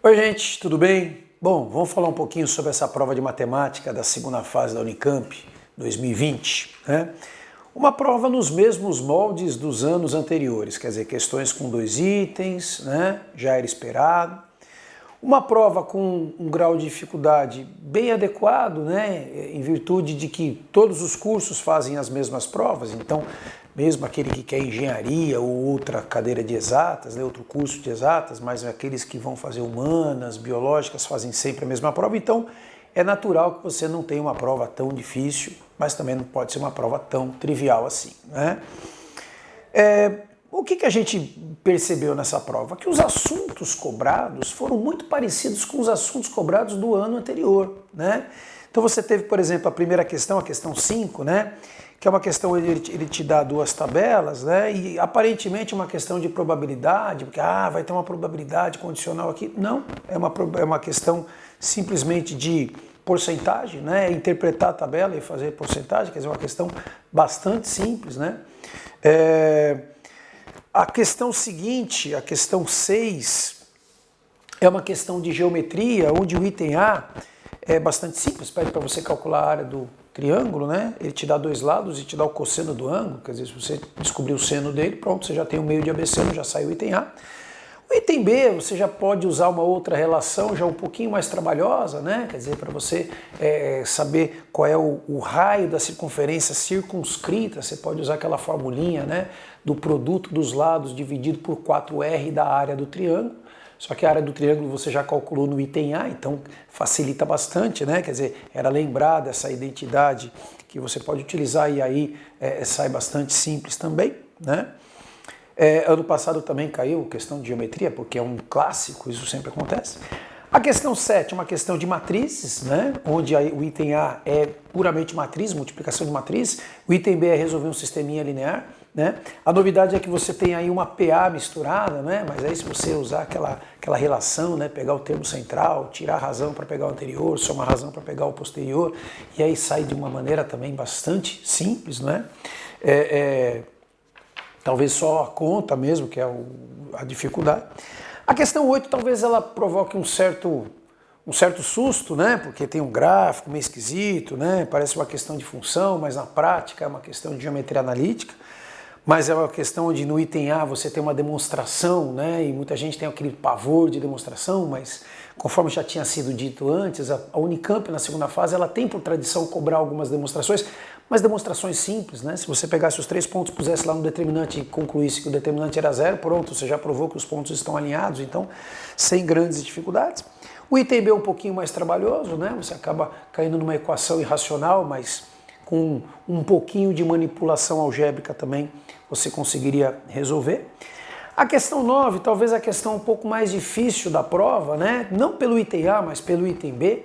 Oi gente, tudo bem? Bom, vamos falar um pouquinho sobre essa prova de matemática da segunda fase da Unicamp 2020, né? Uma prova nos mesmos moldes dos anos anteriores, quer dizer, questões com 2 itens, né? Já era esperado. Uma prova com um grau de dificuldade bem adequado, né? Em virtude de que todos os cursos fazem as mesmas provas, então mesmo aquele que quer engenharia ou outra cadeira de exatas, né, outro curso de exatas, mas aqueles que vão fazer humanas, biológicas, fazem sempre a mesma prova, então é natural que você não tenha uma prova tão difícil, mas também não pode ser uma prova tão trivial assim, né? O que a gente percebeu nessa prova? Que os assuntos cobrados foram muito parecidos com os assuntos cobrados do ano anterior, né? Então você teve, por exemplo, a primeira questão, a questão 5, né? Que é uma questão, ele te dá 2 tabelas, né? E aparentemente uma questão de probabilidade, porque vai ter uma probabilidade condicional aqui. Não, é uma questão simplesmente de porcentagem, né? Interpretar a tabela e fazer porcentagem, quer dizer, uma questão bastante simples, né? A questão seguinte, a questão 6, é uma questão de geometria, onde o item A é bastante simples, pede para você calcular a área do triângulo, né? Ele te dá 2 lados e te dá o cosseno do ângulo, quer dizer, se você descobrir o seno dele, pronto, você já tem o meio de abesseno, já saiu o item A. O item B, você já pode usar uma outra relação, já um pouquinho mais trabalhosa, né? Quer dizer, para você saber qual é o raio da circunferência circunscrita, você pode usar aquela formulinha, né? Do produto dos lados dividido por 4R da área do triângulo. Só que a área do triângulo você já calculou no item A, então facilita bastante, né? Quer dizer, era lembrar dessa identidade que você pode utilizar e aí sai bastante simples também, né? Ano passado também caiu questão de geometria, porque é um clássico, isso sempre acontece. A questão 7 é uma questão de matrizes, né? Onde o item A é puramente matriz, multiplicação de matriz, o item B é resolver um sisteminha linear, né? A novidade é que você tem aí uma PA misturada, né? Mas aí se você usar aquela relação, né? Pegar o termo central, tirar a razão para pegar o anterior, somar a razão para pegar o posterior, e aí sai de uma maneira também bastante simples, né? Talvez só a conta mesmo, que é a dificuldade. A questão 8 talvez ela provoque um certo susto, né? Porque tem um gráfico meio esquisito, né? Parece uma questão de função, mas na prática é uma questão de geometria analítica. Mas é uma questão onde no item A você tem uma demonstração, né? E muita gente tem aquele pavor de demonstração, mas conforme já tinha sido dito antes, a Unicamp na segunda fase ela tem por tradição cobrar algumas demonstrações, mas demonstrações simples, né? Se você pegasse os 3 pontos, pusesse lá no determinante e concluísse que o determinante era 0, pronto, você já provou que os pontos estão alinhados, então sem grandes dificuldades. O item B é um pouquinho mais trabalhoso, né? Você acaba caindo numa equação irracional, mas com um pouquinho de manipulação algébrica também você conseguiria resolver. A questão 9, talvez a questão um pouco mais difícil da prova, né? Não pelo item A, mas pelo item B.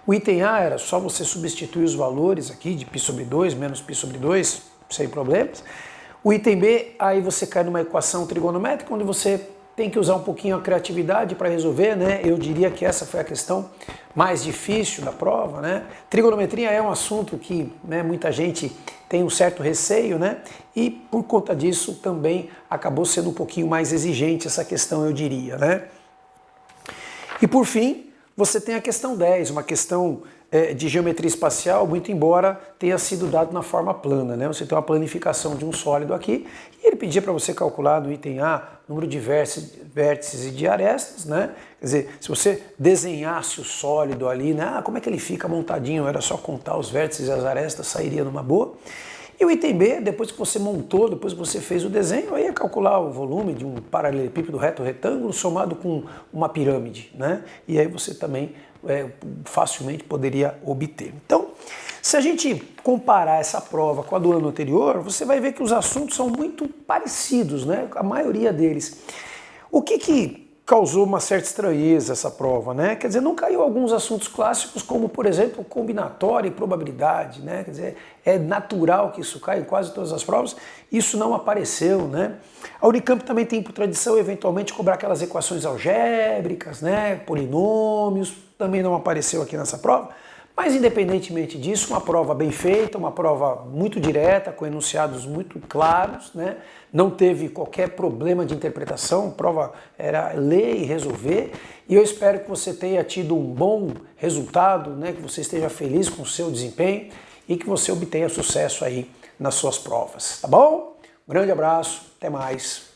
O item A era só você substituir os valores aqui de π sobre 2 menos π sobre 2, sem problemas. O item B, aí você cai numa equação trigonométrica, onde você tem que usar um pouquinho a criatividade para resolver, né? Eu diria que essa foi a questão mais difícil da prova, né? Trigonometria é um assunto que, né, muita gente tem um certo receio, né? E por conta disso também acabou sendo um pouquinho mais exigente essa questão, eu diria, né? E por fim, você tem a questão 10, uma questão de geometria espacial, muito embora tenha sido dado na forma plana, né? Você tem uma planificação de um sólido aqui e ele pedia para você calcular no item A número de vértices e de arestas, né? Quer dizer, se você desenhasse o sólido ali, né? Como é que ele fica montadinho? Era só contar os vértices e as arestas, sairia numa boa. E o item B, depois que você montou, depois que você fez o desenho, aí é calcular o volume de um paralelepípedo reto retângulo somado com uma pirâmide, né? E aí você também facilmente poderia obter. Então, se a gente comparar essa prova com a do ano anterior, você vai ver que os assuntos são muito parecidos, né? A maioria deles. O que causou uma certa estranheza essa prova, né? Quer dizer, não caiu alguns assuntos clássicos como, por exemplo, combinatória e probabilidade, né? Quer dizer, é natural que isso caia em quase todas as provas, isso não apareceu, né? A Unicamp também tem por tradição, eventualmente, cobrar aquelas equações algébricas, né? Polinômios, também não apareceu aqui nessa prova, Mas independentemente disso, uma prova bem feita, uma prova muito direta, com enunciados muito claros, né? Não teve qualquer problema de interpretação, a prova era ler e resolver, e eu espero que você tenha tido um bom resultado, né? Que você esteja feliz com o seu desempenho e que você obtenha sucesso aí nas suas provas, tá bom? Um grande abraço, até mais.